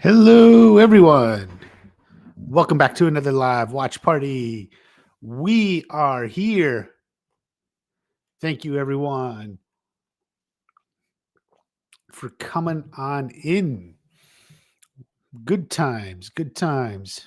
Hello, everyone. Welcome back to another live watch party. We are here. Thank you, everyone, for coming on in. Good times, good times.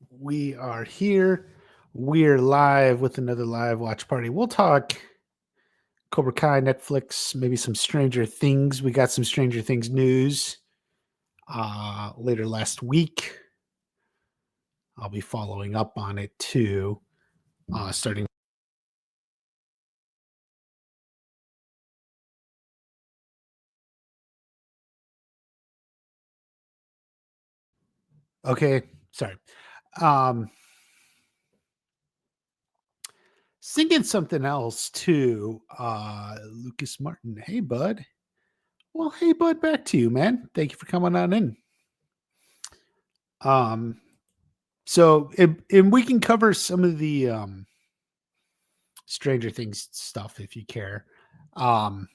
We are here. We're live with another live watch party. We'll talk Cobra Kai, Netflix, maybe some Stranger Things. We got some Stranger Things news later last week. I'll be following up on it too, starting. Okay, sorry. Um, Singing something else too. Lucas Martin. Hey, bud. Well, hey, bud, back to you, man. Thank you for coming on in. Um, and we can cover some of the Stranger Things stuff if you care. Um,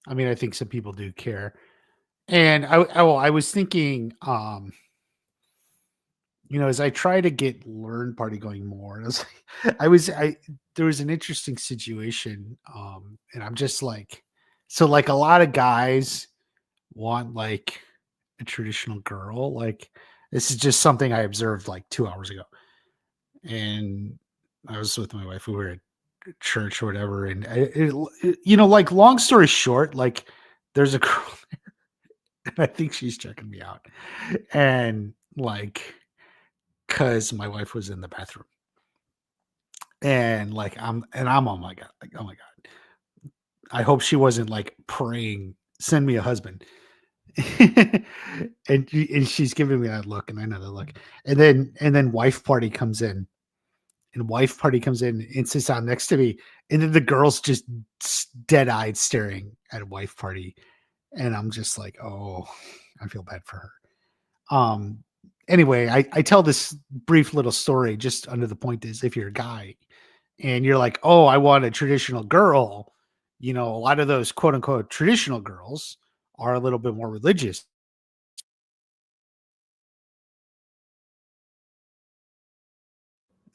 I mean, I think some people do care. And I was thinking, as I try to get Learn Party going more, there was an interesting situation, and I'm just like, so like a lot of guys want like a traditional girl, like this is just something I observed like 2 hours ago, and I was with my wife. We were at church or whatever, and like long story short, like there's a girl, and I think she's checking me out, and like because my wife was in the bathroom, and like I'm oh my god, like oh my god, I hope she wasn't like praying, send me a husband. and she's giving me that look, and I know that look, and then wife party comes in, and sits down next to me, and then the girl's just dead eyed staring at wife party, and I'm just like, oh, I feel bad for her. Anyway, I tell this brief little story just under the point is, if you're a guy and you're like, oh, I want a traditional girl, a lot of those quote unquote traditional girls are a little bit more religious.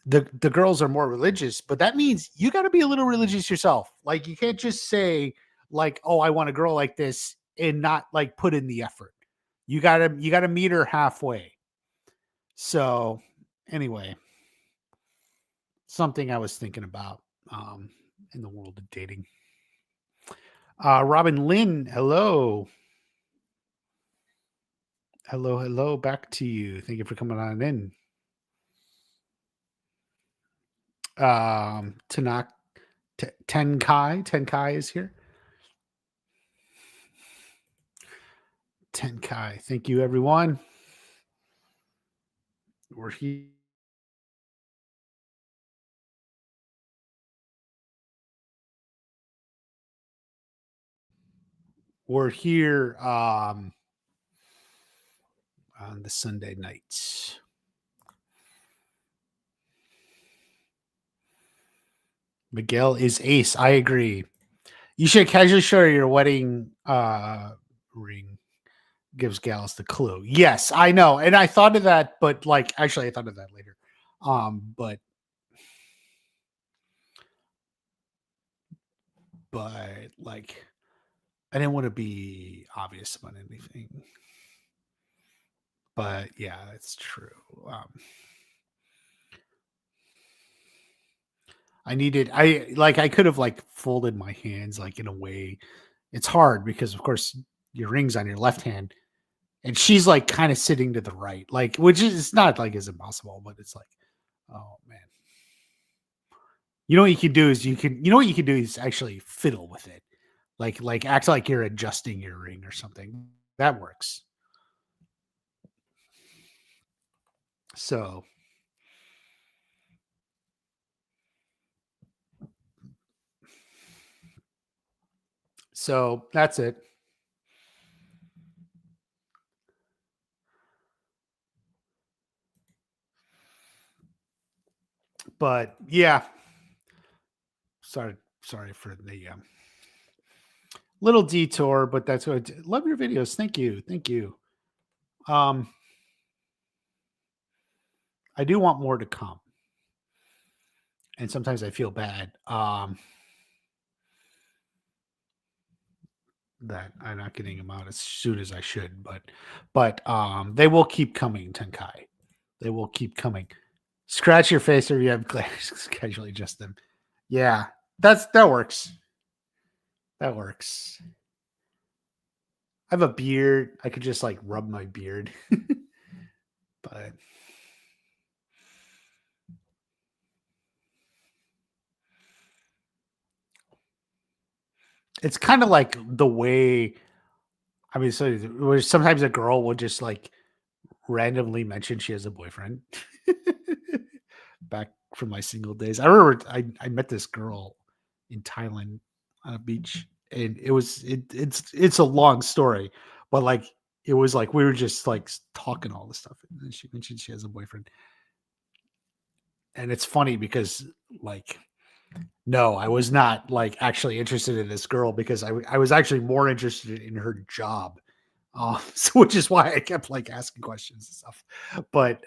The girls are more religious, but that means you got to be a little religious yourself. Like you can't just say like, "Oh, I want a girl like this," and not like put in the effort. You got to meet her halfway. So, anyway, something I was thinking about in the world of dating. Robin Lynn, hello. Hello, hello, back to you. Thank you for coming on in. Tanak Tenkai is here. Tenkai. Thank you, everyone. We're here. We're here on the Sunday nights. Miguel is ace. I agree. You should casually show her your wedding ring. Gives gals the clue. Yes, I know. And I thought of that, but like actually I thought of that later. But like I didn't want to be obvious about anything. But yeah, it's true. I could have like folded my hands like in a way. It's hard because of course your ring's on your left hand and she's like kind of sitting to the right, like which is it's not like as impossible, but it's like, oh man. You know what you can do is what you can do is actually fiddle with it. Like act like you're adjusting your ring or something. That works. So that's it. But yeah, sorry for the little detour, but that's what love your videos. Thank you. Um, I do want more to come, and sometimes I feel bad that I'm not getting them out as soon as I should. But they will keep coming, Tenkai. They will keep coming. Scratch your face or you have glares. Casually adjust them. Yeah, that works. That works. I have a beard. I could just like rub my beard. But it's kind of like the way I mean, so where sometimes a girl will just like randomly mention she has a boyfriend. Back from my single days. I remember I met this girl in Thailand on a beach, and it's a long story, but like it was like we were just like talking all this stuff, and then she mentioned she has a boyfriend, and it's funny because like no, I was not like actually interested in this girl because I was actually more interested in her job. So which is why I kept like asking questions and stuff. But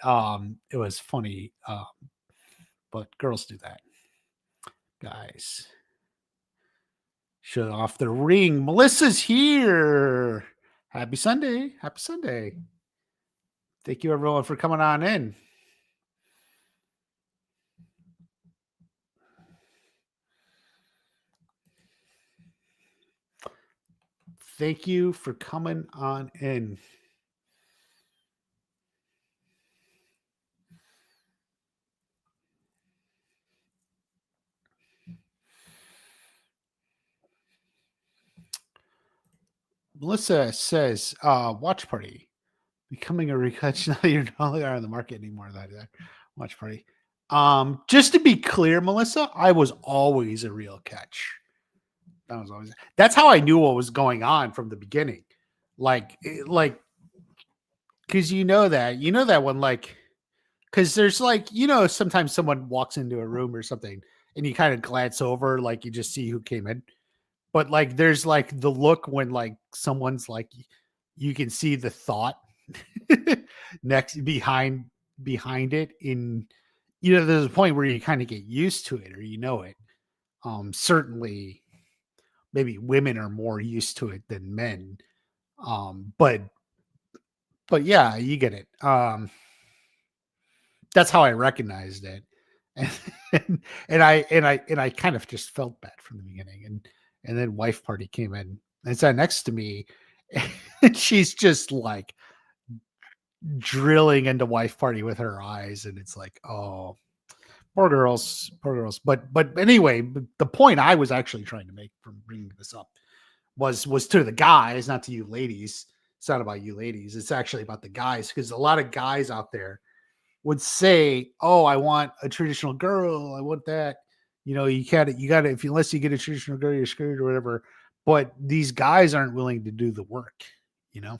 it was funny. But girls do that. Guys. Show off the ring. Melissa's here. Happy Sunday. Happy Sunday. Thank you everyone for coming on in. Thank you for coming on in. Melissa says, watch party. Becoming a recatch now you're no longer on the market anymore. That watch party. Just to be clear, Melissa, I was always a real catch. That's how I knew what was going on from the beginning. Like because you know that when like because there's like sometimes someone walks into a room or something and you kind of glance over like you just see who came in, but like there's like the look when like someone's like you can see the thought next behind it in there's a point where you kind of get used to it or it. Certainly maybe women are more used to it than men. But yeah, you get it. That's how I recognized it. And I kind of just felt bad from the beginning. And then wife party came in and sat next to me. And she's just like drilling into wife party with her eyes. And it's like, oh, poor girls, poor girls. But anyway, the point I was actually trying to make from bringing this up was to the guys, not to you ladies. It's not about you ladies. It's actually about the guys because a lot of guys out there would say, "Oh, I want a traditional girl. I want that." You got to if unless you get a traditional girl, you're screwed or whatever. But these guys aren't willing to do the work. You know,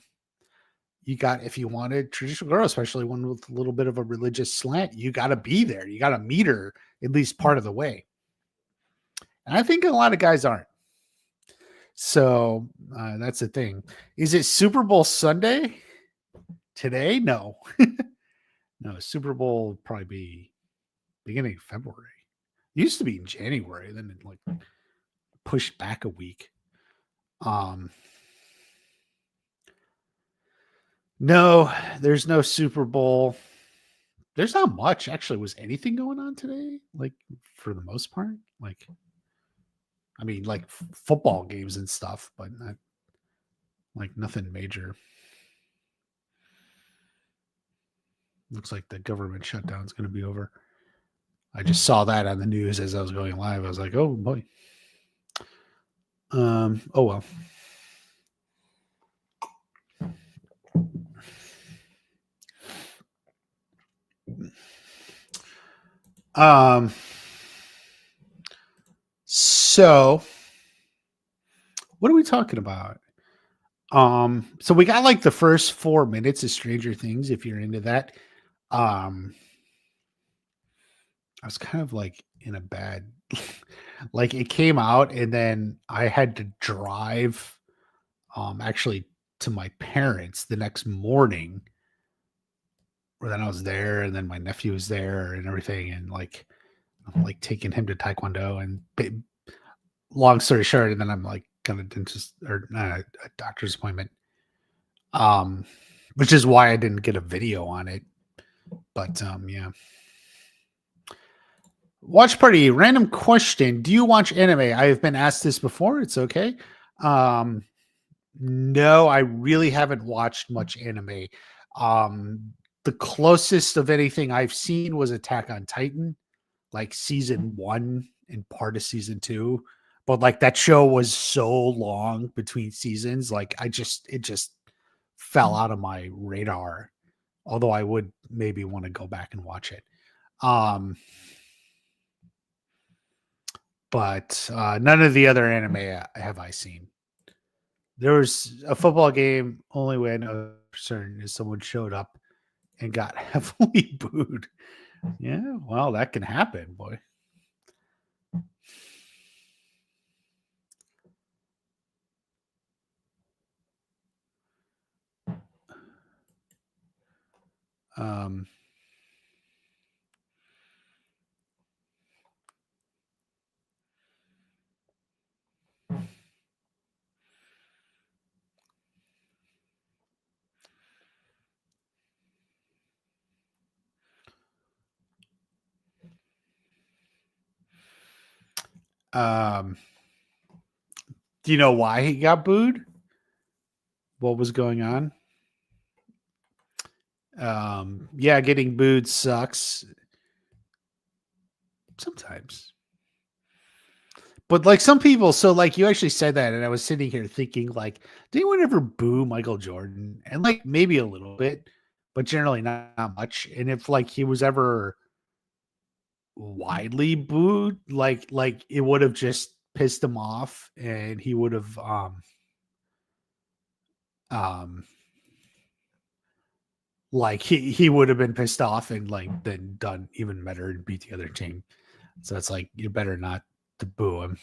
if you want a traditional girl, especially one with a little bit of a religious slant, you got to be there. You got to meet her at least part of the way. And I think a lot of guys aren't. So that's the thing. Is it Super Bowl Sunday today? No, no. Super Bowl will probably be beginning of February. It used to be in January, then it like pushed back a week. No, there's no Super Bowl. There's not much actually. Was anything going on today? Like for the most part, like I mean, like football games and stuff, but not like nothing major. Looks like the government shutdown is going to be over. I just saw that on the news as I was going live. I was like, oh boy. Oh well. So what are we talking about? So we got like the first 4 minutes of Stranger Things, if you're into that. Um I was kind of like in a bad like it came out and then I had to drive actually to my parents the next morning where then I was there and then my nephew was there and everything and like I'm like taking him to taekwondo and long story short and then I'm like got a dentist or a doctor's appointment um which is why I didn't get a video on it but yeah. Watch party, random question. Do you watch anime? I have been asked this before. It's okay. Um, no, I really haven't watched much anime. Um, the closest of anything I've seen was Attack on Titan, like season one and part of season two. But like that show was so long between seasons, like it just fell out of my radar. Although I would maybe want to go back and watch it. Um, but none of the other anime have I seen. There was a football game. Only way I know for certain is someone showed up and got heavily booed. Yeah, well, that can happen, boy. Um, um, do you know why he got booed? What was going on? Yeah, getting booed sucks sometimes. But like some people, so like you actually said that, and I was sitting here thinking, like, did anyone ever boo Michael Jordan? And like maybe a little bit, but generally not much. And if like he was ever widely booed, like it would have just pissed him off, and he would have um like he would have been pissed off and like then done even better and beat the other team. So it's like you better not to boo him.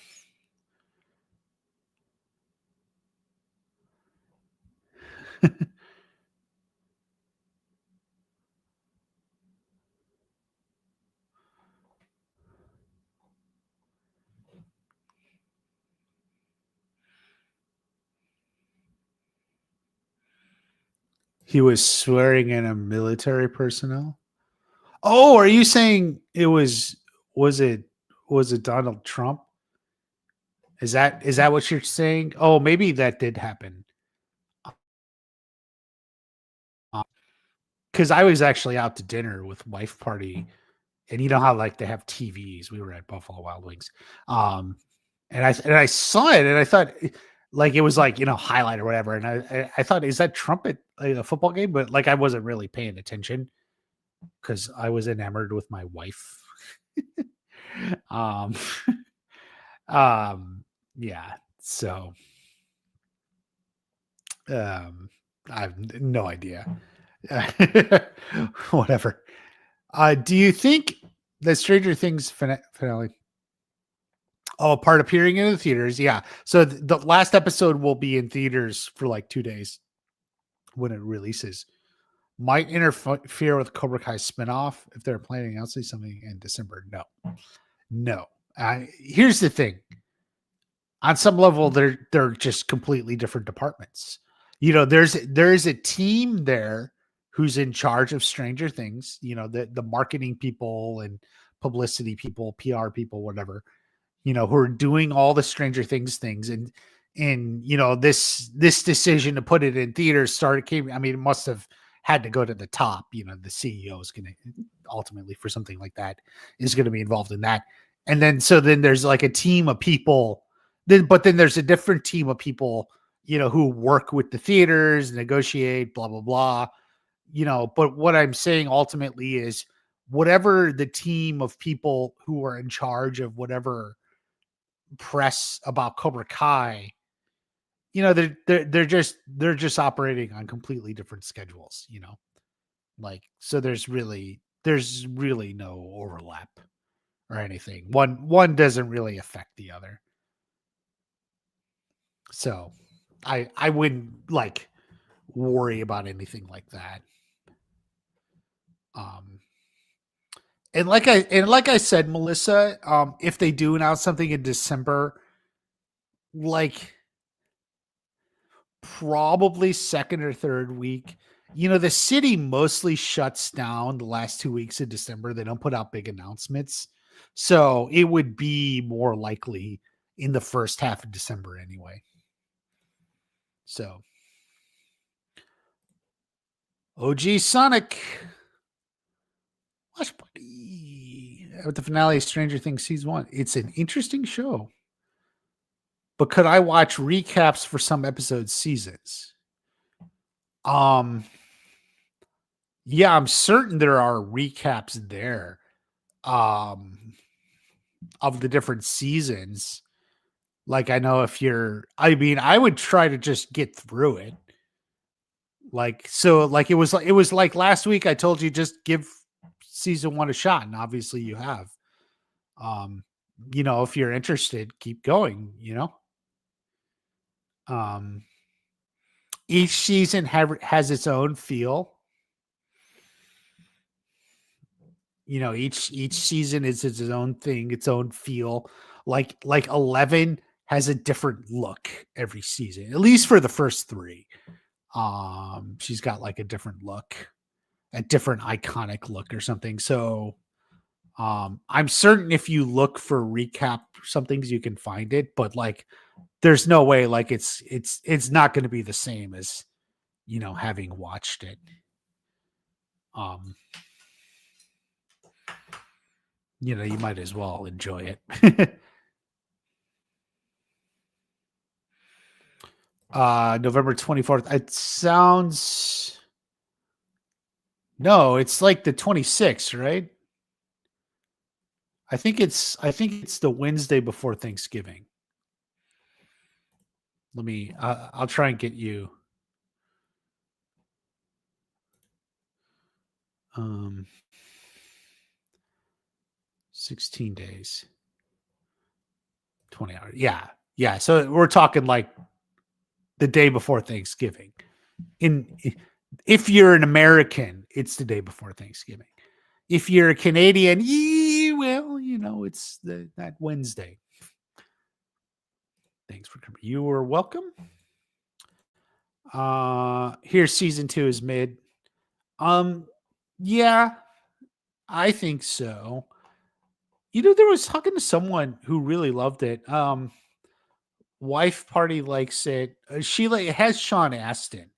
He was swearing in a military personnel. Oh, are you saying it was it was it Donald Trump? Is that what you're saying? Oh, maybe that did happen. Because I was actually out to dinner with wife party, and you know how like they have TVs. We were at Buffalo Wild Wings, um, and I saw it, and I thought like it was like highlight or whatever, and I thought is that Trump at a football game? But like I wasn't really paying attention because I was enamored with my wife. um, yeah. So um, I have no idea. Whatever. Do you think the Stranger Things finale? Oh, part appearing in the theaters. Yeah. So the last episode will be in theaters for like 2 days when it releases. Might interfere with Cobra Kai spinoff if they're planning to announce something in December. No, no. Here's the thing. On some level, they're just completely different departments. There's a team there who's in charge of Stranger Things. The marketing people and publicity people, PR people, whatever. Who are doing all the Stranger things and this decision to put it in theaters came. I mean, it must have had to go to the top. The CEO is going to ultimately for something like that is going to be involved in that. And then there's like a team of people. But then there's a different team of people, who work with the theaters, negotiate, blah blah blah. But what I'm saying ultimately is whatever the team of people who are in charge of whatever press about Cobra Kai, they're just operating on completely different schedules, like so there's really no overlap. or anything. One doesn't really affect the other. So I wouldn't like worry about anything like that. Um and like I said, Melissa, if they do announce something in December, like probably second or third week. The city mostly shuts down the last 2 weeks of December. They don't put out big announcements. So it would be more likely in the first half of December anyway. So OG Sonic. Watch Party. With the finale of Stranger Things Season 1. It's an interesting show. But could I watch recaps for some episodes seasons? Yeah, I'm certain there are recaps there um of the different seasons. Like I would try to just get through it. Like it was like last week I told you just give season 1 a shot, and obviously you have. Um if you're interested, keep going. Um each season has its own feel. Each season is its own thing, its own feel. Like 11 has a different look every season, at least for the first 3. She's got like a different look, a different iconic look or something. So I'm certain if you look for recap some things you can find it, but like there's no way like it's not going to be the same as having watched it. um you might as well enjoy it. November 24th. It sounds no, it's like the 26th, right? I think it's the Wednesday before Thanksgiving. I'll try and get you um 16 days, 20 hours. Yeah. Yeah, so we're talking like the day before Thanksgiving. In If you're an American, it's the day before Thanksgiving. If you're a Canadian, well, it's that Wednesday. Thanks for coming. You are welcome. Here's season 2 is mid. Yeah, I think so. There was talking to someone who really loved it. Wife party likes it. It has Sean Astin,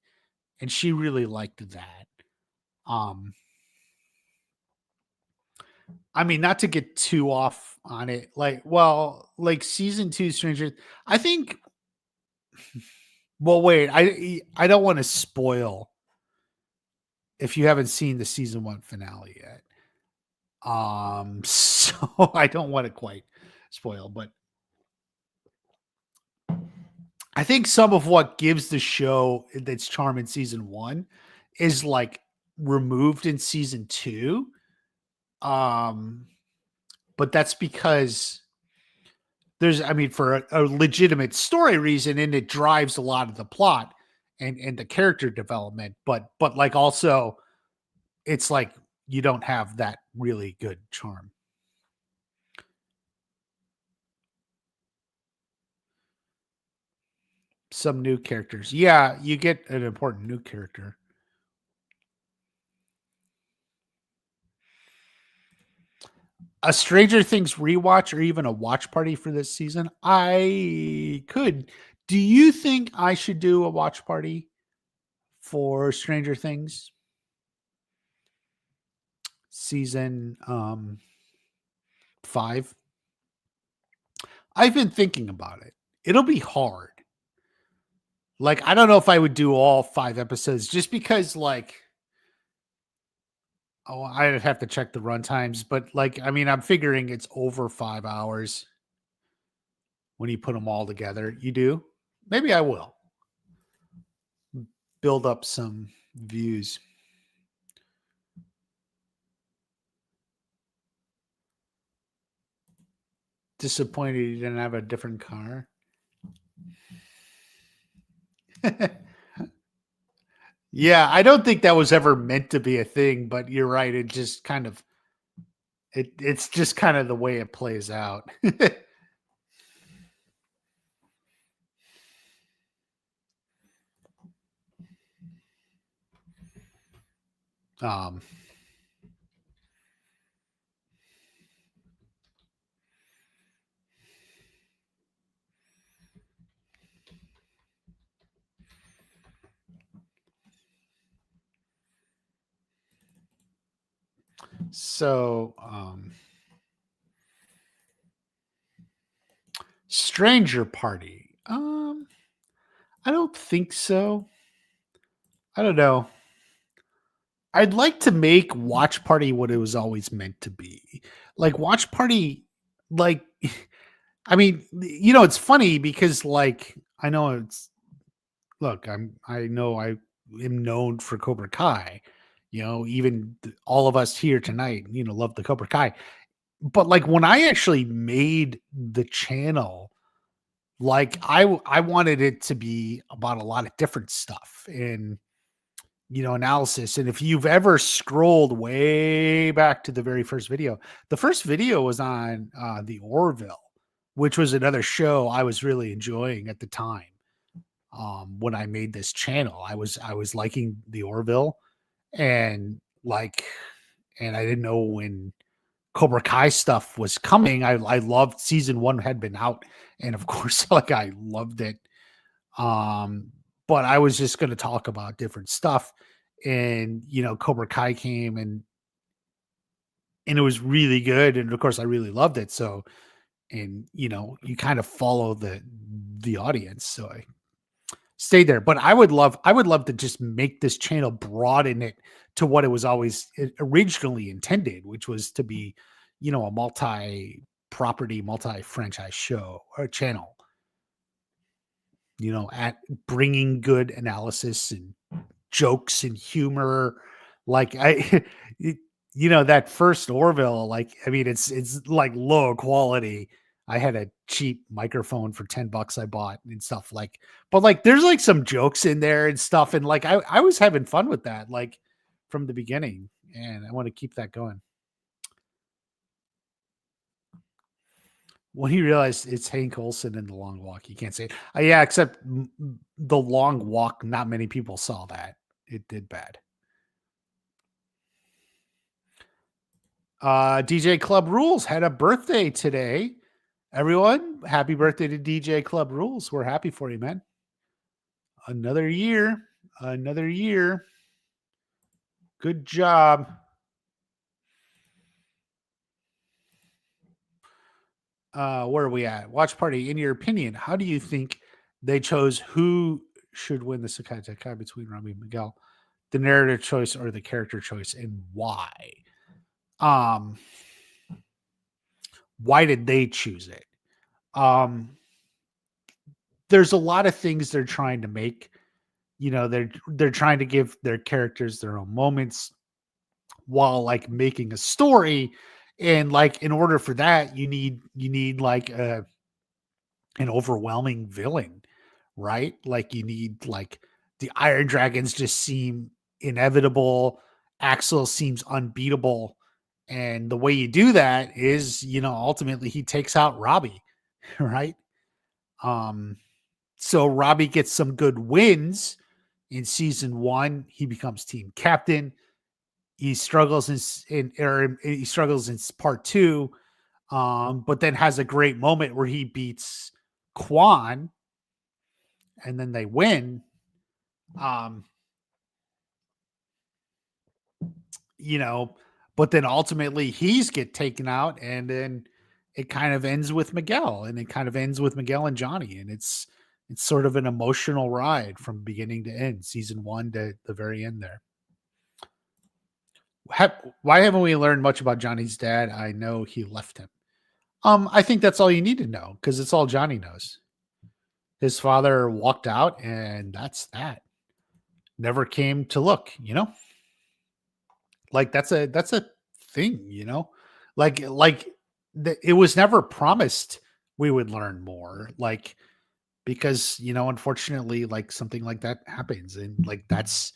and she really liked that. Um, I mean, not to get too off on it, like season 2 Stranger. I think. Well, wait. I don't want to spoil if you haven't seen the season 1 finale yet. So I don't want to quite spoil, but I think some of what gives the show its charm in season 1 is like removed in season 2. Um, but that's because for a legitimate story reason, and it drives a lot of the plot and the character development. But like also, it's like you don't have that really good charm. Some new characters. Yeah, you get an important new character. A Stranger Things rewatch or even a watch party for this season? I could. Do you think I should do a watch party for Stranger Things season 5? I've been thinking about it. It'll be hard. Like, I don't know if I would do all 5 episodes just because, like, I'd have to check the run times, but like, I mean, I'm figuring it's over 5 hours when you put them all together. You do? Maybe I will build up some views. Disappointed you didn't have a different car. Yeah, I don't think that was ever meant to be a thing, but you're right. It just kind of it's just kind of the way it plays out. um so stranger party. I don't think so. I don't know. I'd like to make watch party what it was always meant to be. Like watch party like I mean, it's funny because like I know it's look, I know I am known for Cobra Kai. Even all of us here tonight, love the Cobra Kai. But like when I actually made the channel, like I wanted it to be about a lot of different stuff and analysis. And if you've ever scrolled way back to the very first video, the first video was on the Orville, which was another show I was really enjoying at the time. When I made this channel, I was liking the Orville, and and I didn't know when Cobra Kai stuff was coming. I loved season 1 had been out, and of course, like I loved it. Um, but I was just going to talk about different stuff, and Cobra Kai came, and it was really good, and of course, I really loved it. So, and you kind of follow the audience, so I stay there. But I would love to just make this channel, broaden it to what it was always originally intended, which was to be, a multi-property, multi-franchise show or channel. At bringing good analysis and jokes and humor. Like it- that first Orville, like I mean, it's like low quality. I had a cheap microphone for $10 I bought and stuff like, but like there's like some jokes in there and stuff, and like I was having fun with that like from the beginning, and I want to keep that going. When he realized it's Hank Olson in The Long Walk, you can't say it. Yeah, except The Long Walk. Not many people saw that. It did bad. DJ Club Rules had a birthday today. Everyone, happy birthday to DJ Club Rules. We're happy for you, man. Another year. Another year. Good job. Where are we at? Watch party. In your opinion, how do you think they chose who should win the Sakai Takai between Rami and Miguel? The narrative choice or the character choice, and why? Um, why did they choose it? Um, there's a lot of things they're trying to make. They're trying to give their characters their own moments while like making a story, and like in order for that you need like an overwhelming villain, right? Like you need like the Iron Dragons just seem inevitable. Axel seems unbeatable, and the way you do that is ultimately he takes out Robbie, right? um so Robbie gets some good wins in season 1. He becomes team captain. He struggles he struggles in part 2, but then has a great moment where he beats Quan, and then they win. Um, you know, but then ultimately he's get taken out, and then it kind of ends with Miguel, and it kind of ends with Miguel and Johnny, and it's sort of an emotional ride from beginning to end, season 1 to the very end there. Why haven't we learned much about Johnny's dad? I know he left him. I think that's all you need to know, because it's all Johnny knows. His father walked out, and that's that. Never came to look. Like that's a thing. Like it was never promised we would learn more. Like, because, unfortunately, like something like that happens. And like, that's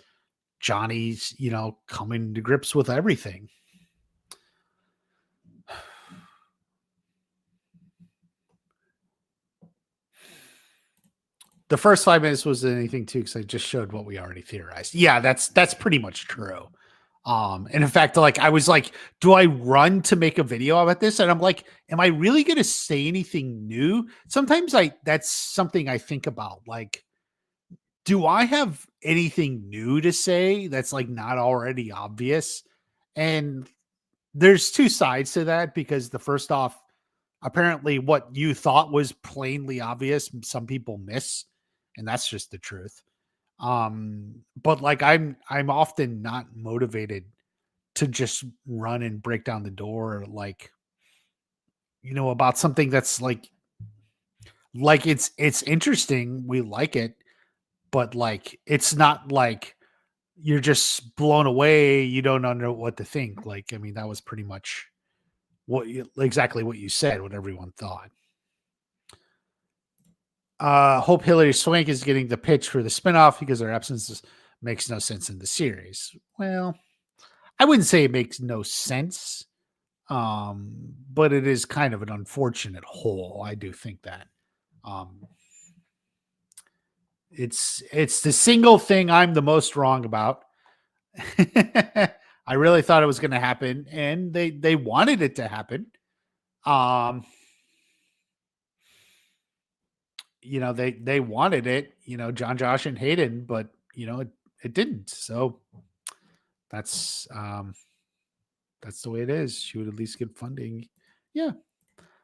Johnny's, coming to grips with everything. The first 5 minutes wasn't anything too, because I just showed what we already theorized. Yeah, that's pretty much true. And in fact, like I was like, do I run to make a video about this? And I'm like, am I really gonna say anything new? Sometimes that's something I think about. Like, do I have anything new to say that's like not already obvious? And there's two sides to that, because the first off, apparently what you thought was plainly obvious, some people miss, and that's just the truth. But like I'm often not motivated to just run and break down the door, like, about something that's like it's interesting, we like it, but like it's not like you're just blown away, you don't know what to think. Like, I mean, that was pretty much exactly what you said, what everyone thought. Hope Hilary Swank is getting the pitch for the spinoff because her absence makes no sense in the series. Well, I wouldn't say it makes no sense, but it is kind of an unfortunate hole. I do think that. Um, it's the single thing I'm the most wrong about. I really thought it was going to happen, and they wanted it to happen. They wanted it, John, Josh, and Hayden, but it didn't. So that's the way it is. She would at least get funding. Yeah.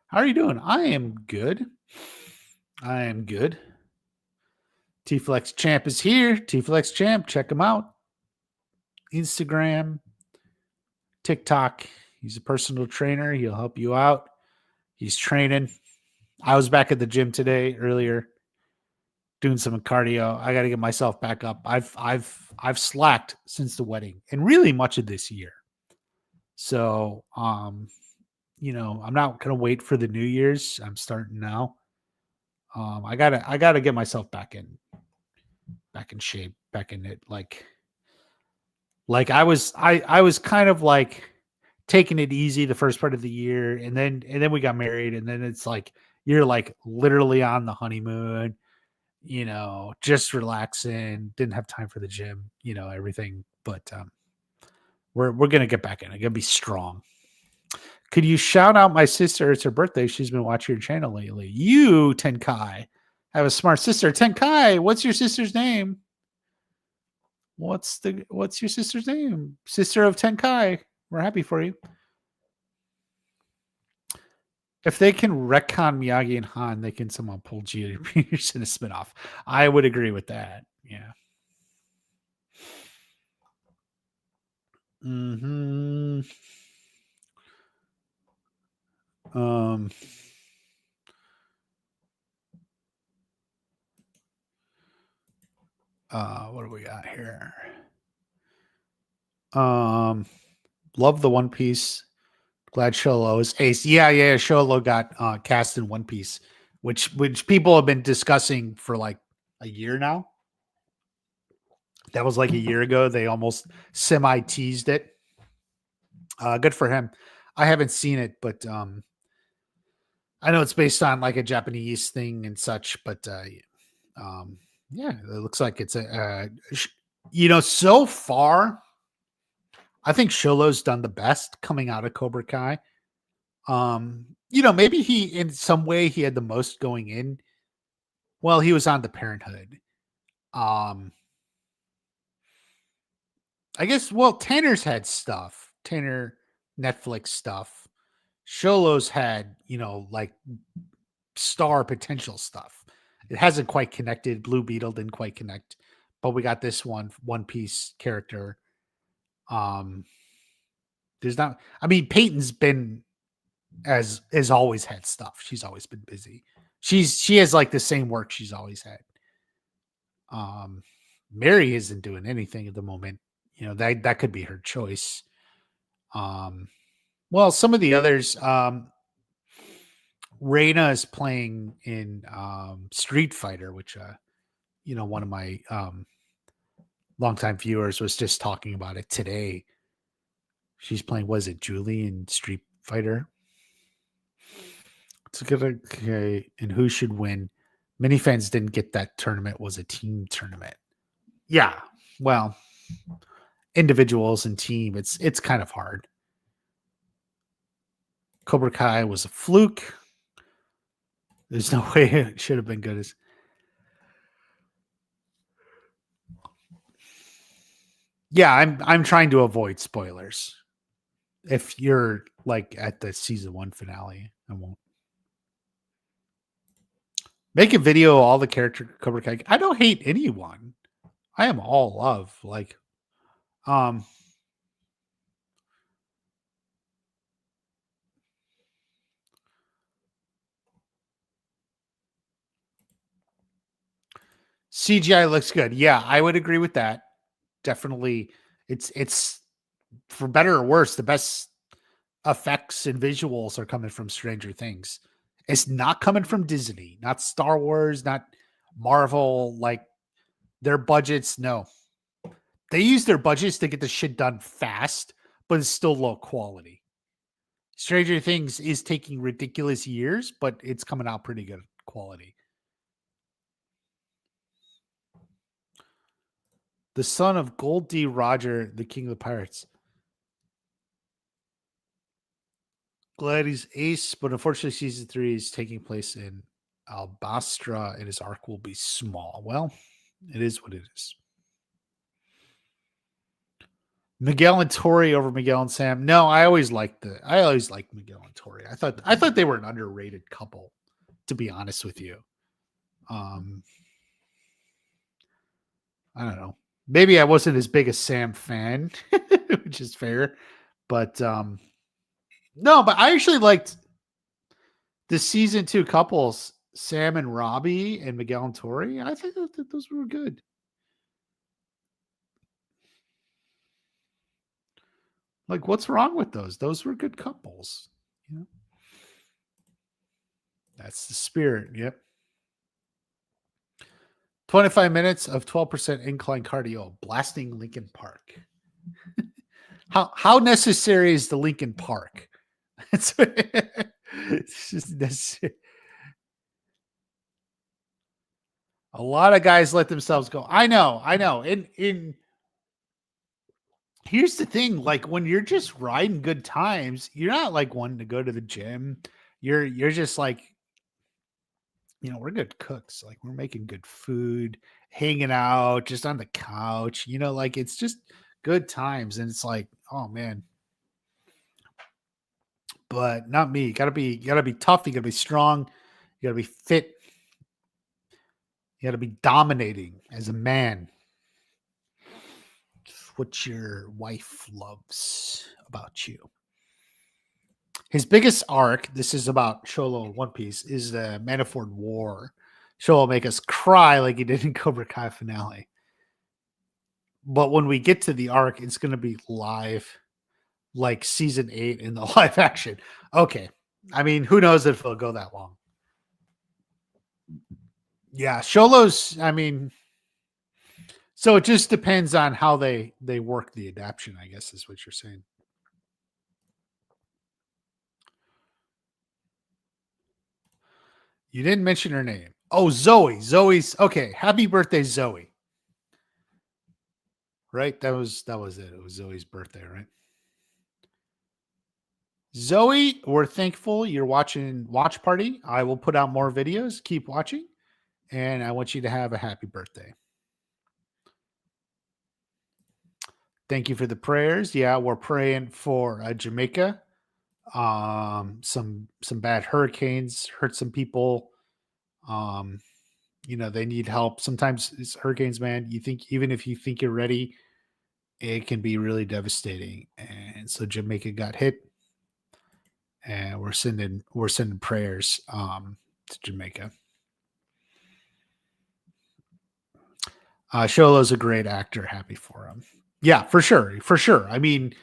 How are you doing? I am good. T-Flex Champ is here. T-Flex Champ, check him out. Instagram, TikTok. He's a personal trainer. He'll help you out. He's training. I was back at the gym today earlier doing some cardio. I got to get myself back up. I've slacked since the wedding and really much of this year. So, I'm not going to wait for the New Year's. I'm starting now. I gotta get myself back in shape, back in it. Like I was kind of like taking it easy the first part of the year, and then we got married, and then it's like you're like literally on the honeymoon, just relaxing, didn't have time for the gym, everything. But we're gonna get back in. I'm gonna be strong. Could you shout out my sister? It's her birthday. She's been watching your channel lately. You, Tenkai, have a smart sister. Tenkai, what's your sister's name? What's your sister's name? Sister of Tenkai. We're happy for you. If they can retcon Miyagi and Han, they can somehow pull Gia Peters in a spinoff. I would agree with that. Yeah. Hmm. What do we got here? Love the One Piece. Glad Sholo is ace. Yeah. Sholo got cast in One Piece, which people have been discussing for like a year now. That was like a year ago. They almost semi teased it. Good for him. I haven't seen it, but I know it's based on like a Japanese thing and such. But yeah, it looks like it's so far, I think Sholo's done the best coming out of Cobra Kai. Maybe he, in some way, he had the most going in. Well, he was on the Parenthood. I guess, well, Tanner's had stuff. Tanner Netflix stuff. Sholo's had, like star potential stuff. It hasn't quite connected. Blue Beetle didn't quite connect, but we got this One Piece character. There's not. I mean, Peyton's been has always had stuff. She's always been busy. She has like the same work she's always had. Mary isn't doing anything at the moment. That could be her choice. Well, some of the others, Reina is playing in Street Fighter, which one of my longtime viewers was just talking about it today. She's playing, was it Julie in Street Fighter? It's good. Okay, and who should win? Many fans didn't get that tournament was a team tournament. Yeah, well, individuals and team, it's kind of hard. Cobra Kai was a fluke. There's no way it should have been good as. Yeah, I'm trying to avoid spoilers. If you're like at the season 1 finale, I won't. Make a video all the character Cobra Kai. I don't hate anyone. I am all love. Like, CGI looks good. Yeah, I would agree with that. Definitely, it's for better or worse, the best effects and visuals are coming from Stranger Things. It's not coming from Disney, not Star Wars, not Marvel. Like their budgets, no. They use their budgets to get the shit done fast, but it's still low quality. Stranger Things is taking ridiculous years, but it's coming out pretty good quality. The son of Gold D. Roger, the king of the pirates. Glad he's ace, but unfortunately, season 3 is taking place in Albastra, and his arc will be small. Well, it is what it is. Miguel and Tori over Miguel and Sam. No, I always liked Miguel and Tori. I thought they were an underrated couple, to be honest with you. I don't know. Maybe I wasn't as big a Sam fan, which is fair. But no, but I actually liked the season 2 couples, Sam and Robbie and Miguel and Tori. I think that those were good. Like, what's wrong with those? Those were good couples. You know? That's the spirit. Yep. 25 minutes of 12% incline cardio, blasting Lincoln Park. How necessary is the Lincoln Park? It's just necessary. A lot of guys let themselves go. I know. In here's the thing, like when you're just riding good times, you're not like wanting to go to the gym. You're just like, we're good cooks. Like we're making good food, hanging out just on the couch, like it's just good times. And it's like, oh man. But not me. You gotta be tough, you gotta be strong, you gotta be fit, you gotta be dominating as a man. What your wife loves about you. His biggest arc, this is about Cholo in One Piece, is the Manifold War. Cholo will make us cry like he did in Cobra Kai finale. But when we get to the arc, it's going to be live, like season 8 in the live action. Okay. I mean, who knows if it'll go that long. Yeah, Cholo's, I mean, so it just depends on how they work the adaptation, I guess is what you're saying. You didn't mention her name. Oh, Zoe. Zoe's okay. Happy birthday, Zoe. Right? That was it. It was Zoe's birthday, right? Zoe, we're thankful you're watching Watch Party. I will put out more videos. Keep watching. And I want you to have a happy birthday. Thank you for the prayers. Yeah, we're praying for Jamaica. Some bad hurricanes hurt some people. They need help. Sometimes it's hurricanes, man. You think even if you think you're ready, it can be really devastating. And so Jamaica got hit, and we're sending prayers to Jamaica. Sholo's a great actor. Happy for him. Yeah, for sure. I mean,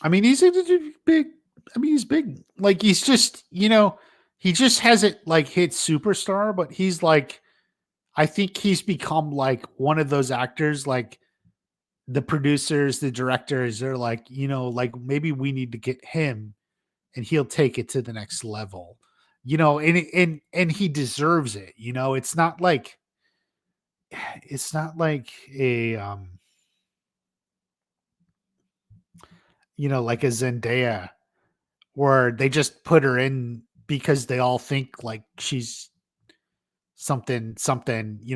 I mean, he's a big. I mean, he's big. Like he's just, he just hasn't like hit superstar, but he's like, I think he's become like one of those actors, like the producers, the directors are like, like maybe we need to get him and he'll take it to the next level, and he deserves it. It's not like a, like a Zendaya where they just put her in because they all think like she's something,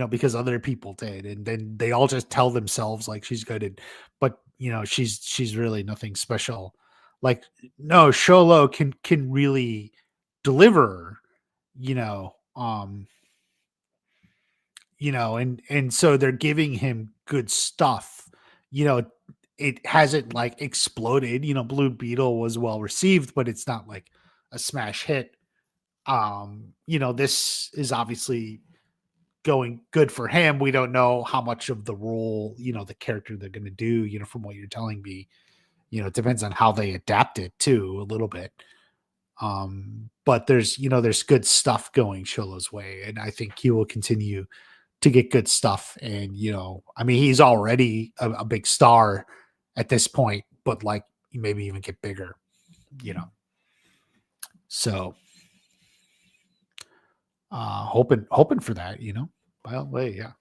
because other people did, and then they all just tell themselves like she's good, but she's really nothing special. Like, no, Sholo can really deliver, you know, um, and so they're giving him good stuff. You know, it hasn't like exploded. Blue Beetle was well received, but it's not like a smash hit. This is obviously going good for him. We don't know how much of the role, the character they're going to do, from what you're telling me. It depends on how they adapt it too, a little bit. But there's good stuff going Sholo's way, and I think he will continue to get good stuff. And I mean, he's already a big star at this point, but like maybe even get bigger. So hoping for that. By the way, yeah,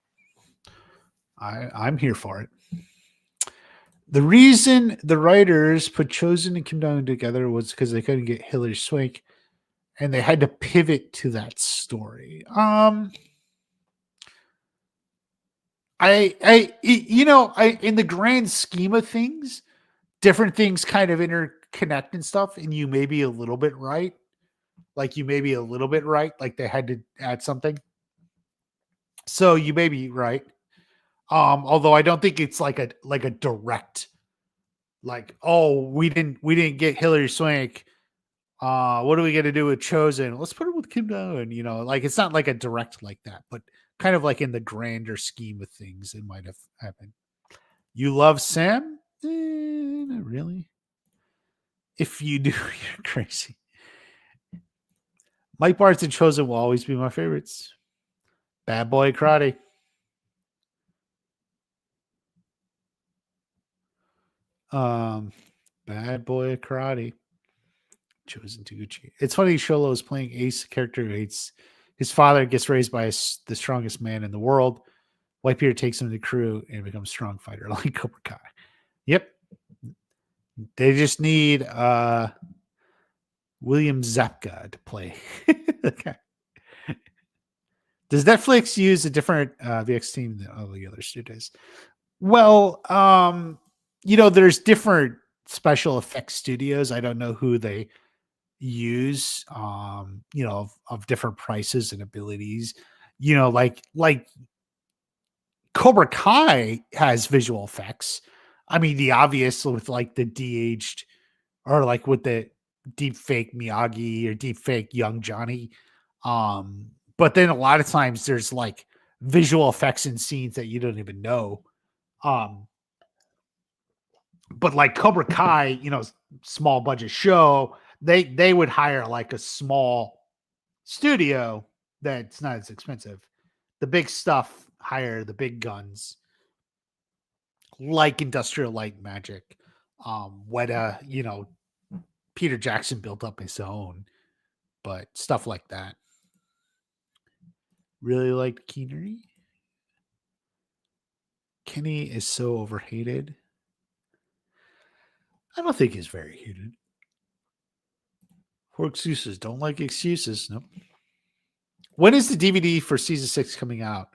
I'm here for it. The reason the writers put Chosen and Kim Dong together was because they couldn't get Hilary Swank, and they had to pivot to that story. I in the grand scheme of things, different things kind of interconnect and stuff, and you may be a little bit right. Like you may be a little bit right. Like they had to add something. So you may be right. Although I don't think it's like a direct, like, oh, we didn't get Hilary Swank. What are we gonna do with Chosen? Let's put her with Kim Dong. Like it's not like a direct like that, but kind of like in the grander scheme of things, it might have happened. You love Sam? Not really. If you do, you're crazy. Mike Barnes and Chosen will always be my favorites. Bad Boy Karate. Bad Boy Karate. Chosen Taguchi. It's funny Sholo is playing Ace, character who hates his father, gets raised by the strongest man in the world. Whitebeard takes him to the crew and becomes a strong fighter like Cobra Kai. Yep. They just need William Zapka to play. Okay. Does Netflix use a different VX team than all the other studios? Well, there's different special effects studios. I don't know who they use, of different prices and abilities. Like Cobra Kai has visual effects. I mean, the obvious with like the de-aged, or like with the deep fake Miyagi or deep fake young Johnny. But then a lot of times there's like visual effects in scenes that you don't even know. But like Cobra Kai, small budget show, they would hire like a small studio that's not as expensive. The big stuff hire the big guns, like Industrial Light Magic, Weta. Peter Jackson built up his own, but stuff like that. Really like Keenery. Kenny is so overhated. I don't think he's very hated. For excuses. Don't like excuses. Nope. When is the DVD for season 6 coming out?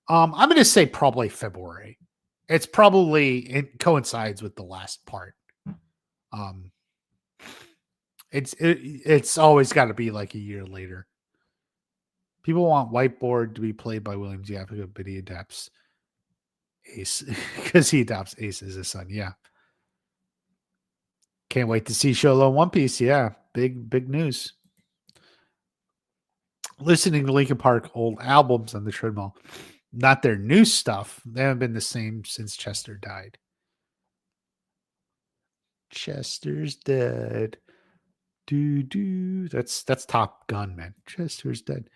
I'm going to say probably February. It coincides with the last part. It's always got to be like a year later. People want Whiteboard to be played by William Zapka, but he adapts Ace because he adopts Ace as his son. Yeah. Can't wait to see Sholo One Piece. Yeah. Big news. Listening to Linkin Park old albums on the treadmill, not their new stuff. They haven't been the same since Chester died. Chester's dead. That's Top Gun, man. Chester's dead.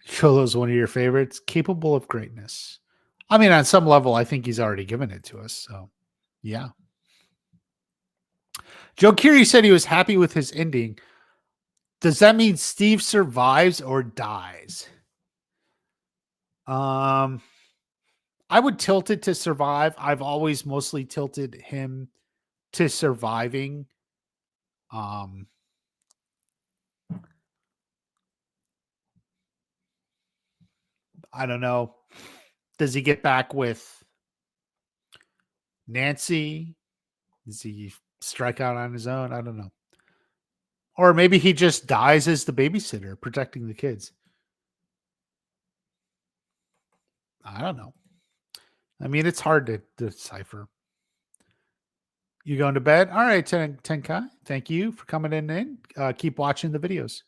Cholo's one of your favorites. Capable of greatness. I mean, on some level, I think he's already given it to us. So, yeah. Joe Curie said he was happy with his ending. Does that mean Steve survives or dies? I would tilt it to survive. I've always mostly tilted him to surviving. I don't know. Does he get back with Nancy? Does he strike out on his own? I don't know. Or maybe he just dies as the babysitter protecting the kids. I don't know. I mean, it's hard to decipher. You going to bed? All right, Tenkai. Thank you for coming in. Keep watching the videos.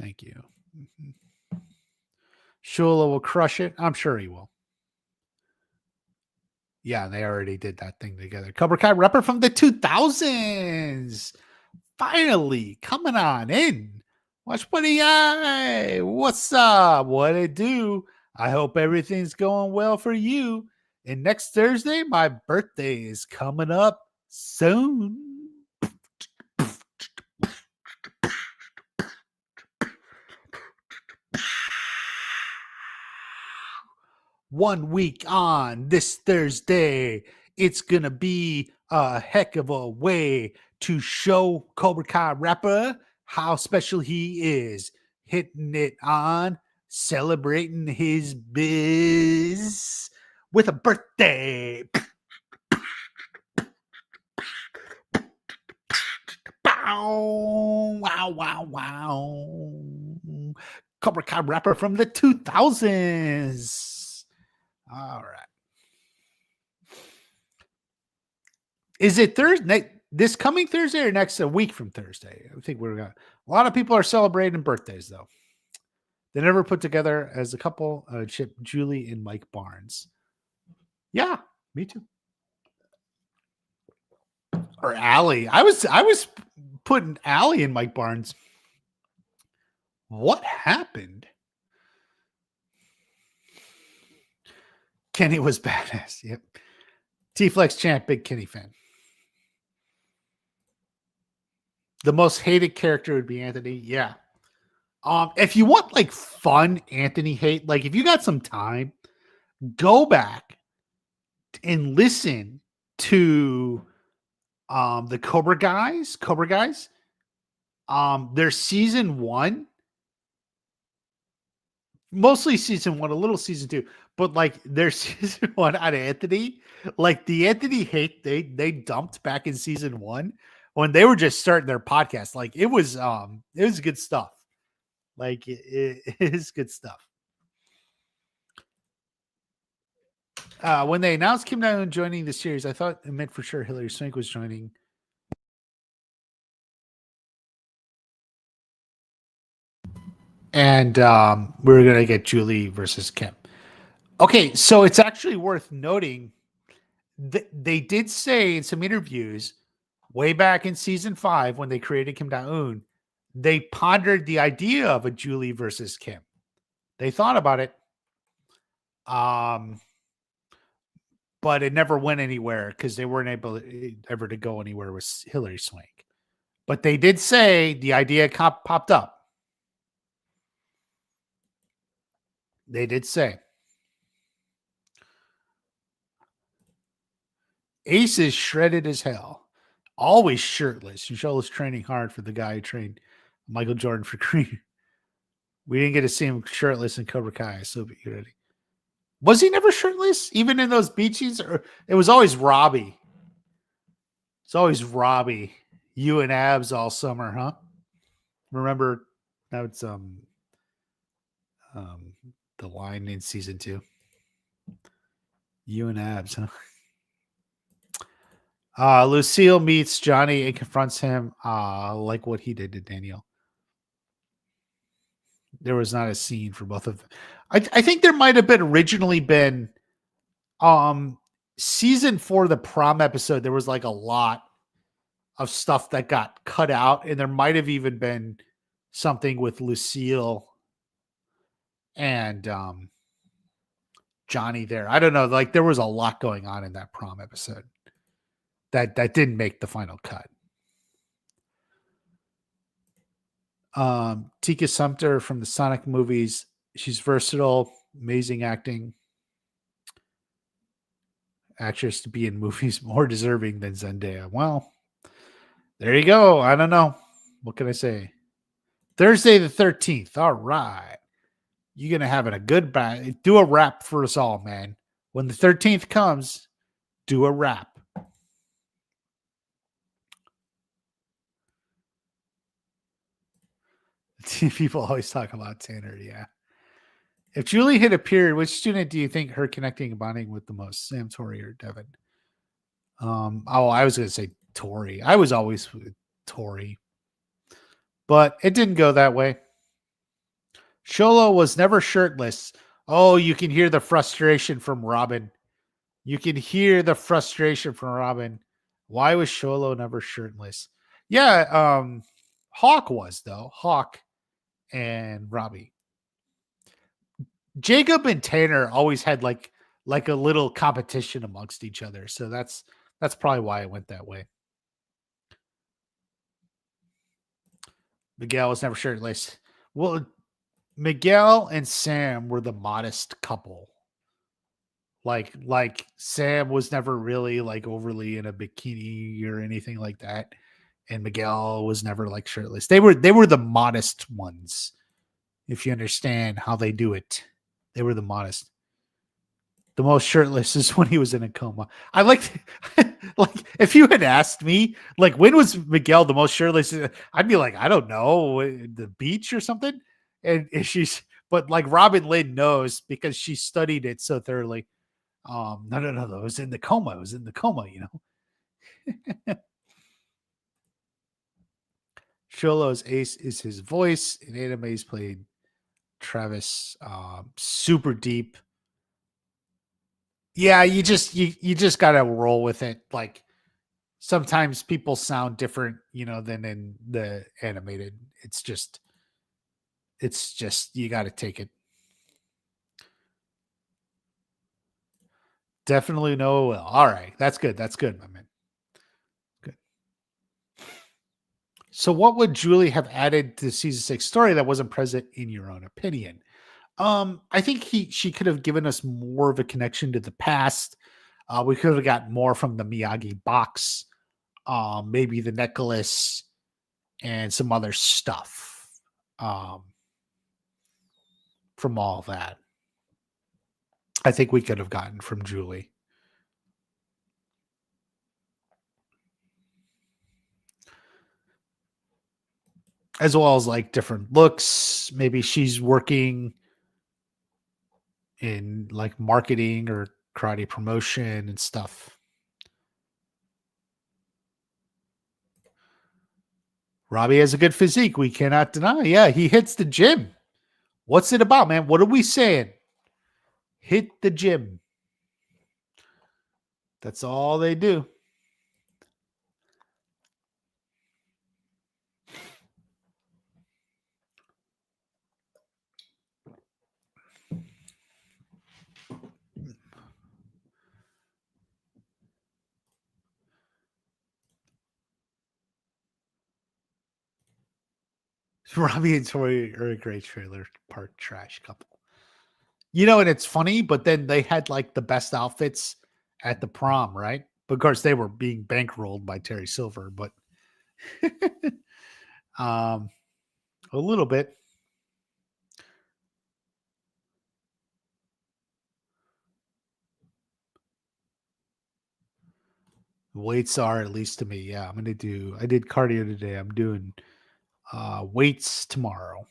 Thank you. Shula will crush it. I'm sure he will. Yeah, they already did that thing together. Cobra Kai rapper from the 2000s. Finally coming on in. Watch Buddy Eye. What's up? What it do? I hope everything's going well for you. And next Thursday, my birthday is coming up soon. 1 week on this Thursday. It's going to be a heck of a way to show Cobra Kai rapper how special he is. Hitting it on, celebrating his biz with a birthday. Bow, wow, wow, wow. Cobra Kai rapper from the 2000s. All right. Is it Thursday? This coming Thursday or next a week from Thursday? I think we're gonna. A lot of people are celebrating birthdays though. They never put together as a couple. Chip, Julie, and Mike Barnes. Yeah, me too. Or Allie. I was putting Allie and Mike Barnes. What happened? Kenny was badass. Yep. T-Flex champ, big Kenny fan. The most hated character would be Anthony. Yeah. If you want like fun Anthony hate, like if you got some time, go back and listen to the Cobra Guys. Their season 1. Mostly season 1, a little season 2, but like their season 1 on Anthony, like the Anthony hate they dumped back in season 1 when they were just starting their podcast. Like it was good stuff. Like it is good stuff. When they announced Kim Jong-un joining the series, I thought it meant for sure Hilary Swank was joining. And we were going to get Julie versus Kim. Okay, so it's actually worth noting that they did say in some interviews way back in season 5 when they created Kim Jong-un, they pondered the idea of a Julie versus Kim. They thought about it, but it never went anywhere because they weren't able ever to go anywhere with Hilary Swank. But they did say the idea popped up. They did say. Ace is shredded as hell. Always shirtless. Michelle is training hard for the guy who trained Michael Jordan for Creed. We didn't get to see him shirtless in Cobra Kai. So be ready. Was he never shirtless? Even in those beaches? Or it was always Robbie. It's always Robbie. You and abs all summer, huh? Remember that was the line in season 2. You and abs, huh? Lucille meets Johnny and confronts him like what he did to Daniel. There was not a scene for both of them. I think there might have been originally been season 4, the prom episode. There was like a lot of stuff that got cut out, and there might have even been something with Lucille and Johnny there. I don't know. Like there was a lot going on in that prom episode that didn't make the final cut. Tika Sumpter from the Sonic movies. She's versatile, amazing acting. Actress to be in movies more deserving than Zendaya. Well, there you go. I don't know. What can I say? Thursday the 13th. All right. You're going to have a good do a rap for us all, man. When the 13th comes, do a rap. People always talk about Tanner, yeah. If Julie hit a period, which student do you think her connecting and bonding with the most? Sam, Tori, or Devin? I was going to say Tori. I was always with Tori. But it didn't go that way. Sholo was never shirtless. Oh, you can hear the frustration from Robin. You can hear the frustration from Robin. Why was Sholo never shirtless? Yeah, Hawk was, though. Hawk and Robbie. Jacob and Tanner always had like a little competition amongst each other. So that's probably why it went that way. Miguel was never shirtless. Well, Miguel and Sam were the modest couple. Like Sam was never really like overly in a bikini or anything like that. And Miguel was never like shirtless. They were the modest ones. If you understand how they do it. They were the modest. The most shirtless is when he was in a coma. I like if you had asked me, like, when was Miguel the most shirtless? I'd be like, I don't know, the beach or something. And but like Robin Lynn knows because she studied it so thoroughly. No, it was in the coma. It was in the coma, you know. Sholo's ace is his voice. In anime, he's played Travis, super deep. Yeah, you just gotta roll with it. Like sometimes people sound different, you know, than in the animated. It's just you gotta take it. Definitely know well. All right, that's good. That's good, my man. Good. So, what would Julie have added to the season 6 story that wasn't present in your own opinion? I think she could have given us more of a connection to the past. We could have got more from the Miyagi box, maybe the necklace, and some other stuff from all that. I think we could have gotten from Julie. As well as like different looks. Maybe she's working in like marketing or karate promotion and stuff. Robbie has a good physique. We cannot deny. Yeah, he hits the gym. What's it about, man? What are we saying? Hit the gym. That's all they do. Robbie and Tori are a great trailer park trash couple. You know, and it's funny, but then they had like the best outfits at the prom, right? Of course, they were being bankrolled by Terry Silver, but a little bit. Weights are, at least to me. Yeah, I did cardio today. I'm doing weights tomorrow.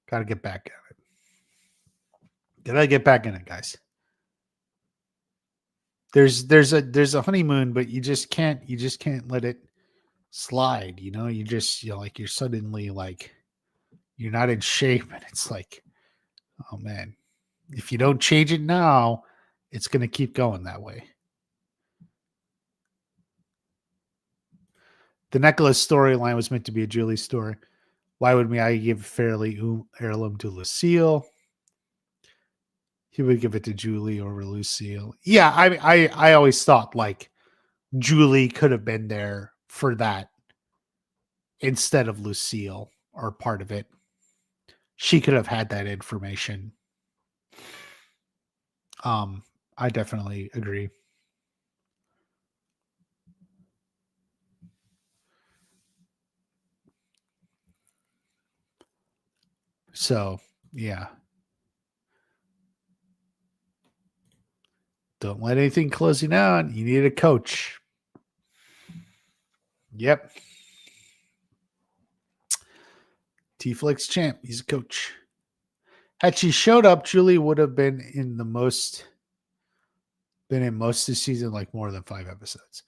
Got to get back at it. Gotta get back in it, guys. There's a honeymoon, but you just can't let it slide. You know, you're suddenly like You're not in shape. And it's like, oh man, if you don't change it now, it's going to keep going that way. The necklace storyline was meant to be a Julie story. Why would I give Fairly heirloom to Lucille? He would give it to Julie over Lucille. Yeah, I always thought like Julie could have been there for that instead of Lucille or part of it. She could have had that information. I definitely agree. So, yeah. Don't let anything close you down. You need a coach. Yep. T-Flex champ. He's a coach. Had she showed up, Julie would have been in most of the season, like more than 5 episodes.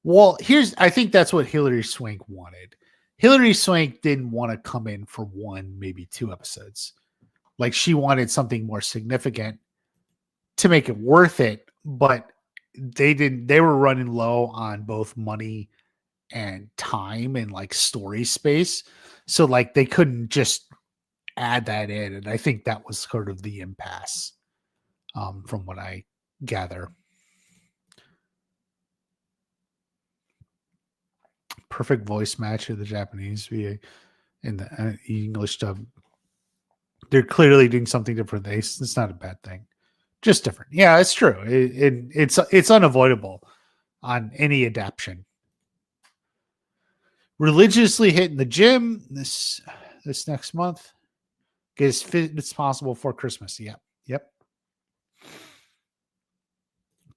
Well, I think that's what Hilary Swank wanted. Hilary Swank didn't want to come in for 1, maybe 2 episodes. Like she wanted something more significant to make it worth it, but they didn't. They were running low on both money and time and like story space. So like they couldn't just add that in. And I think that was sort of the impasse from what I gather. Perfect voice match of the Japanese in the English dub. They're clearly doing something different. It's not a bad thing. Just different. Yeah, it's true. It's unavoidable on any adaptation. Religiously hitting the gym this next month. Get as fit as possible for Christmas. Yep.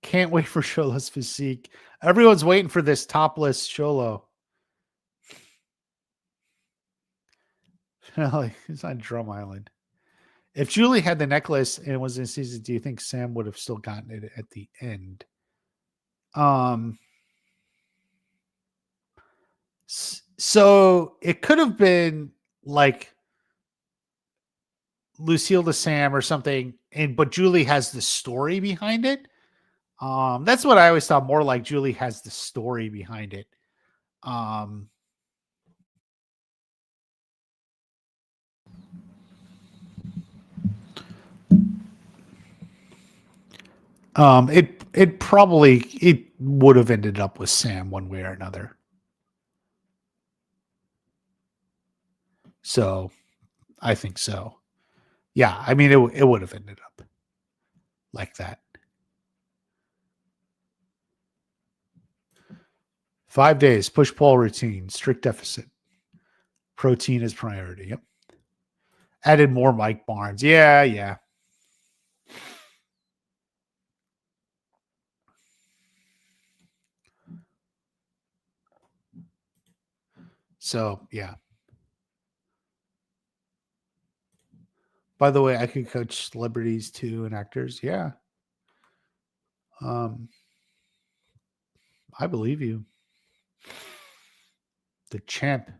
Can't wait for Sholo's physique. Everyone's waiting for this topless Sholo. It's on Drum Island. If Julie had the necklace and it was in season, do you think Sam would have still gotten it at the end? So it could have been like Lucille to Sam or something, but Julie has the story behind it. That's what I always thought, more like Julie has the story behind it. It would have ended up with Sam one way or another. So I think so. Yeah, I mean it would have ended up like that. 5 days, push-pull routine, strict deficit. Protein is priority. Yep. Added more Mike Barnes. Yeah. So, yeah. By the way, I could coach celebrities too and actors. Yeah. I believe you. The champ.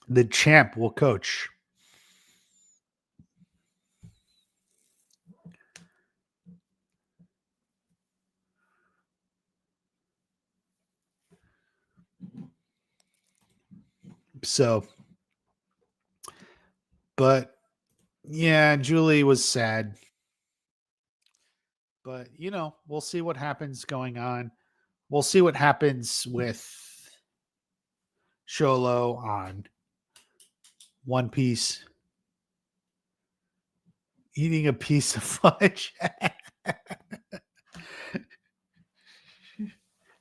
The champ will coach. So, but yeah, Julie was sad. But, we'll see what happens going on. We'll see what happens with Sholo on One Piece. Eating a piece of fudge.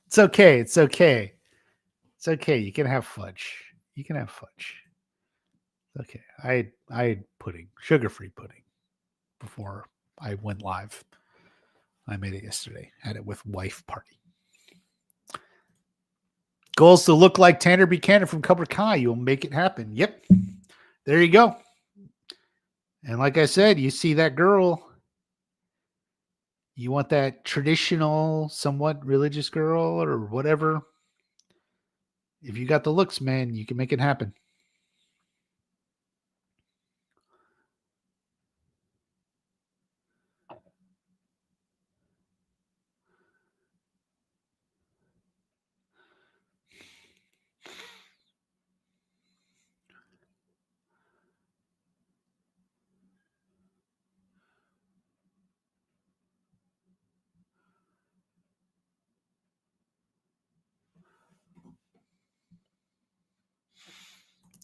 It's okay. It's okay. It's okay. You can have fudge. Okay. I had pudding, sugar-free pudding before I went live. I made it yesterday. Had it with wife party. Goals to look like Tanner Buchanan from Cobra Kai. You'll make it happen. Yep. There you go. And like I said, you see that girl, You want that traditional, somewhat religious girl or whatever. If you got the looks, man, you can make it happen.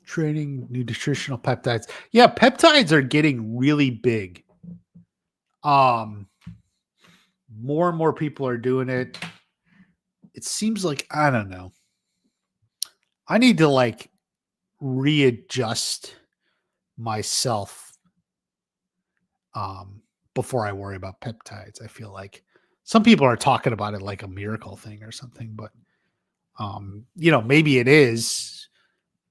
Training nutritional peptides. Yeah, peptides are getting really big. Um, More and more people are doing it. It seems like I don't know. I need to like readjust myself um before I worry about peptides. I feel like some people are talking about it like a miracle thing or something, but maybe it is.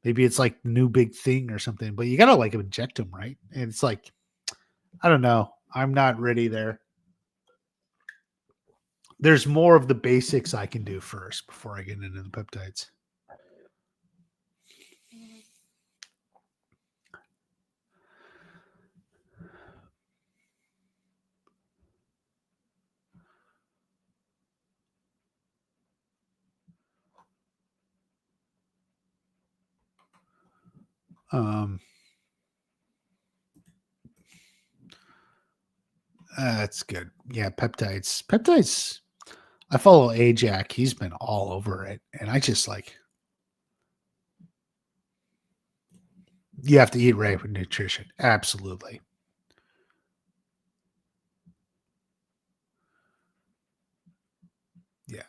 Maybe it's like the new big thing or something, but you gotta like inject them, right? And it's like, I don't know. I'm not ready there. There's more of the basics I can do first before I get into the peptides. Um, that's good. Yeah, peptides. Peptides. I follow Ajax. He's been all over it, and I just like you have to eat right with nutrition. Absolutely. Yeah.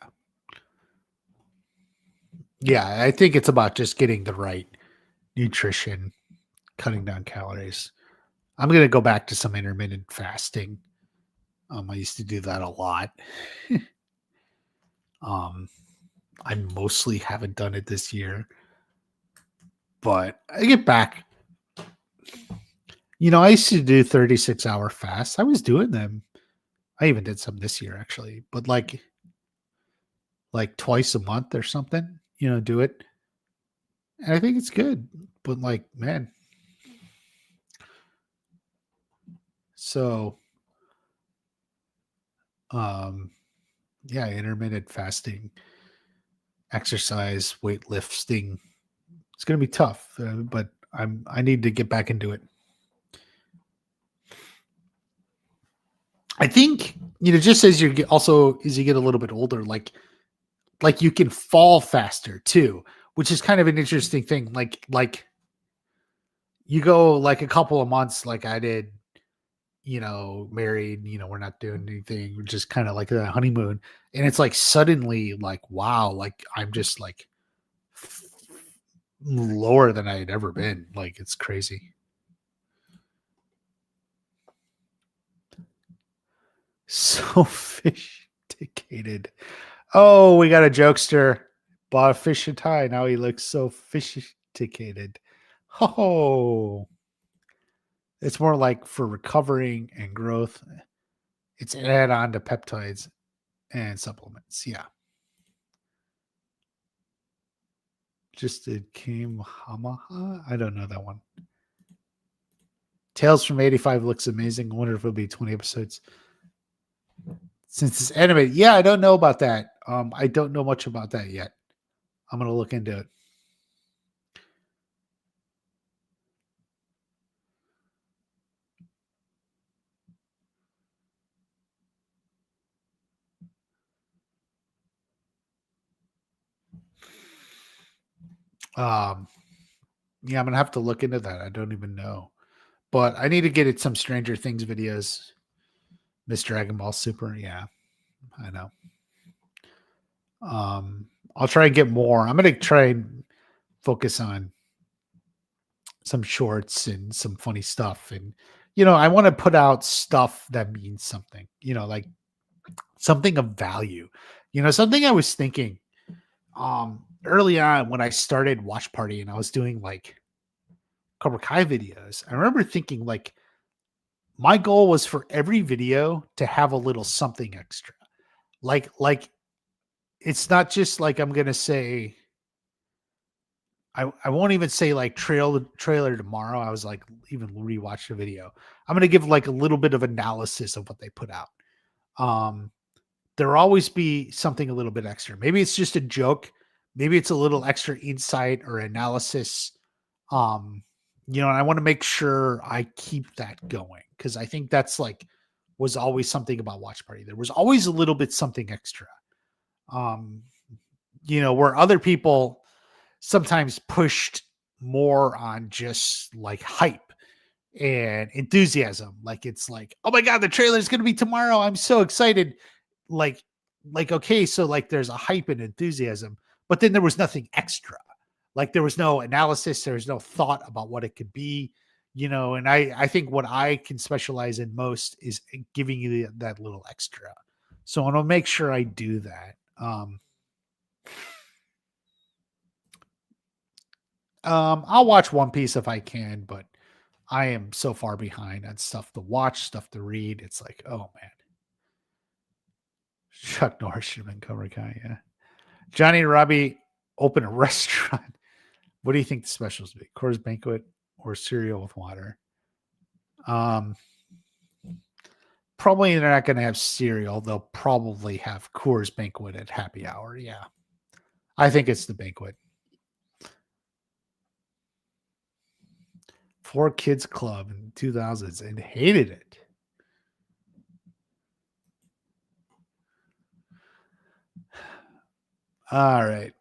Yeah, I think it's about just getting the right nutrition, cutting down calories. I'm gonna go back to some intermittent fasting. I used to do that a lot. um, I mostly haven't done it this year, but I get back. I used to do 36-hour fasts. I was doing them. I even did some this year actually, but like twice a month or something, do it. And I think it's good. But like, man, so um yeah, intermittent fasting, exercise, weightlifting. It's going to be tough, but I need to get back into it. I think, just as as you get a little bit older, like you can fall faster too, which is kind of an interesting thing. Like you go like a couple of months like I did, married, we're not doing anything. We're just kind of like a honeymoon. And it's like suddenly like, wow, like I'm just like lower than I had ever been. Like it's crazy. So sophisticated. Oh, we got a jokester. Bought a fish and tie. Now he looks so sophisticated. Oh, it's more like for recovering and growth. It's an add on to peptides and supplements. Yeah. Just it came Hamaha. I don't know that one. Tales from 85 looks amazing. I wonder if it'll be 20 episodes. Since it's animated. Yeah, I don't know about that. I don't know much about that yet. I'm gonna look into it. Um, yeah, I'm gonna have to look into that. I don't even know. But I need to get it some Stranger Things videos. Miss Dragon Ball Super. Yeah, I know. I'll try and get more. I'm gonna try and focus on some shorts and some funny stuff. And I want to put out stuff that means something, like something of value. Something I was thinking early on when I started Watch Party and I was doing like Cobra Kai videos. I remember thinking like my goal was for every video to have a little something extra. Like it's not just like I'm gonna say I won't even say like trailer tomorrow. I was like even rewatch the video. I'm gonna give like a little bit of analysis of what they put out. Um there'll always be something a little bit extra. Maybe it's just a joke. Maybe it's a little extra insight or analysis. And I want to make sure I keep that going because I think that's like was always something about Watch Party. There was always a little bit something extra. Um, where other people sometimes pushed more on just like hype and enthusiasm. Like it's like, oh my God, the trailer is going to be tomorrow. I'm so excited. Like, okay, so like there's a hype and enthusiasm, but then there was nothing extra. Like there was no analysis, there was no thought about what it could be, and I think what I can specialize in most is giving you that little extra. So I want to make sure I do that. I'll watch One Piece if I can, but I am so far behind on stuff to watch, stuff to read. It's like, oh man. Chuck Norris should have been Cobra Kai, yeah. Johnny and Robbie open a restaurant. What do you think the specials be? Coors Banquet or cereal with water? Probably they're not going to have cereal. They'll probably have Coors Banquet at happy hour. Yeah. I think it's the banquet. 4 Kids Club in 2000s and hated it. All right.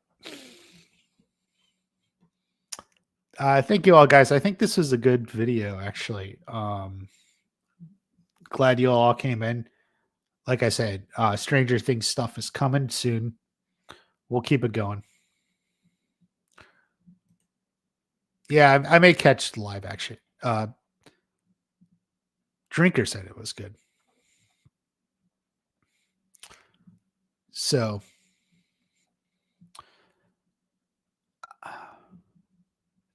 Thank you all, guys. I think this was a good video, actually. Glad you all came in. Like I said, Stranger Things stuff is coming soon. We'll keep it going. Yeah, I may catch the live action. Drinker said it was good. So,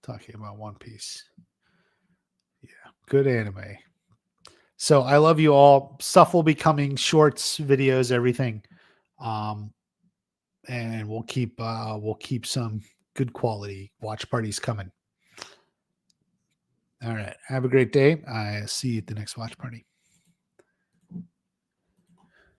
talking about One Piece. Yeah, good anime. So I love you all. Stuff will be coming, shorts, videos, everything. And we'll keep some good quality watch parties coming. All right. Have a great day. I see you at the next watch party.